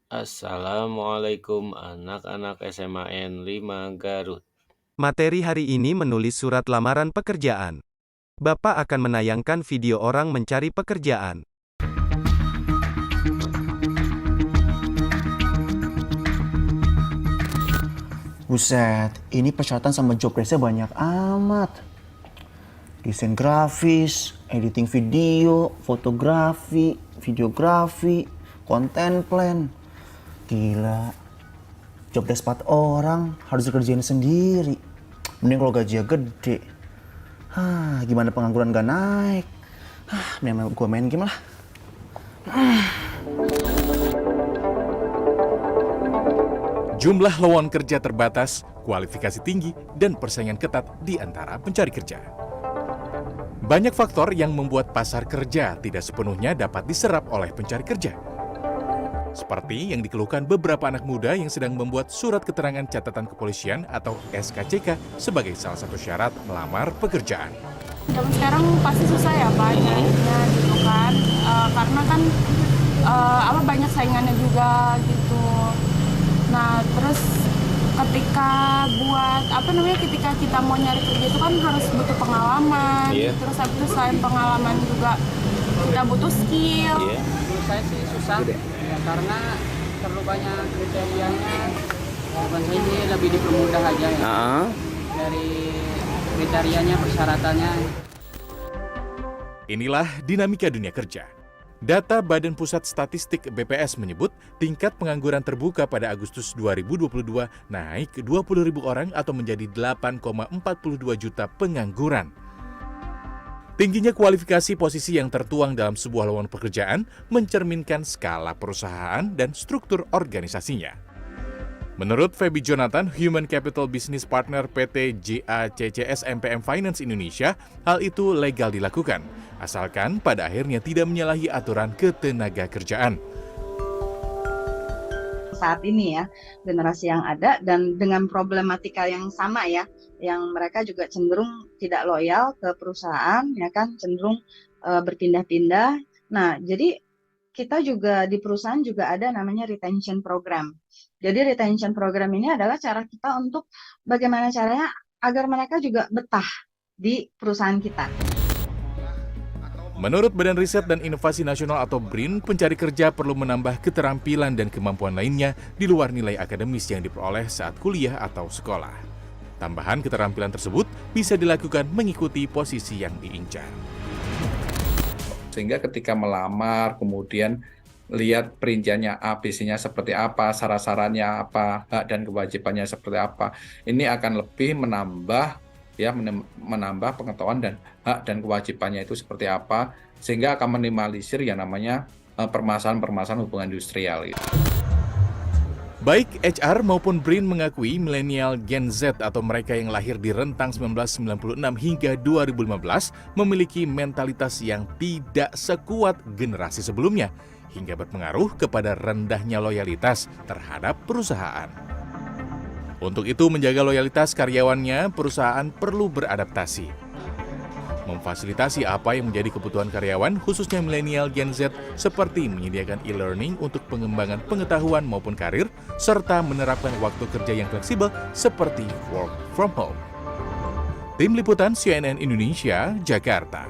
Assalamualaikum anak-anak SMAN 5 Garut. Materi hari ini menulis surat lamaran pekerjaan. Bapak akan menayangkan video orang mencari pekerjaan. Buset, ini persyaratan sama job desk-nya banyak amat. Desain grafis, editing video, fotografi, videografi, konten plan. Gila, job desk 4 orang harus dikerjain sendiri. Mending kalau gajinya gede. Gimana pengangguran gak naik? Mending gue main game lah. Jumlah lowongan kerja terbatas, kualifikasi tinggi, dan persaingan ketat di antara pencari kerja. Banyak faktor yang membuat pasar kerja tidak sepenuhnya dapat diserap oleh pencari kerja. Seperti yang dikeluhkan beberapa anak muda yang sedang membuat surat keterangan catatan kepolisian atau SKCK sebagai salah satu syarat melamar pekerjaan. Zaman sekarang pasti susah ya Pak nyarinya gitu kan, karena kan banyak saingannya juga gitu. Nah terus ketika kita mau nyari kerja itu kan harus butuh pengalaman. Terus habis itu selain pengalaman juga kita butuh skill. Menurut saya sih susah ya, karena terlalu banyak kriterianya. Bukan saya ini lebih dipermudah aja ya dari kriterianya, persyaratannya. Inilah dinamika dunia kerja. Data Badan Pusat Statistik BPS menyebut tingkat pengangguran terbuka pada Agustus 2022 naik 20.000 orang atau menjadi 8,42 juta pengangguran. Tingginya kualifikasi posisi yang tertuang dalam sebuah lowongan pekerjaan mencerminkan skala perusahaan dan struktur organisasinya. Menurut Feby Jonathan, Human Capital Business Partner PT JACCS MPM Finance Indonesia, hal itu legal dilakukan, asalkan pada akhirnya tidak menyalahi aturan ketenaga kerjaan. Saat ini ya, generasi yang ada dan dengan problematika yang sama ya, yang mereka juga cenderung tidak loyal ke perusahaan, ya kan, cenderung berpindah-pindah. Nah, jadi kita juga di perusahaan juga ada namanya retention program. Jadi retention program ini adalah cara kita untuk bagaimana caranya agar mereka juga betah di perusahaan kita. Menurut Badan Riset dan Inovasi Nasional atau BRIN, pencari kerja perlu menambah keterampilan dan kemampuan lainnya di luar nilai akademis yang diperoleh saat kuliah atau sekolah. Tambahan keterampilan tersebut bisa dilakukan mengikuti posisi yang diincar. Sehingga ketika melamar, kemudian lihat perinciannya ABC-nya seperti apa, syarat-syaratnya apa, hak dan kewajibannya seperti apa. Ini akan lebih menambah pengetahuan dan hak dan kewajibannya itu seperti apa, sehingga akan minimalisir yang namanya permasalahan-permasalahan hubungan industrial. Baik HR maupun BRIN mengakui milenial Gen Z atau mereka yang lahir di rentang 1996 hingga 2015 memiliki mentalitas yang tidak sekuat generasi sebelumnya, hingga berpengaruh kepada rendahnya loyalitas terhadap perusahaan. Untuk itu, menjaga loyalitas karyawannya, perusahaan perlu beradaptasi. Memfasilitasi apa yang menjadi kebutuhan karyawan, khususnya milenial Gen Z, seperti menyediakan e-learning untuk pengembangan pengetahuan maupun karir, serta menerapkan waktu kerja yang fleksibel seperti work from home. Tim Liputan CNN Indonesia, Jakarta.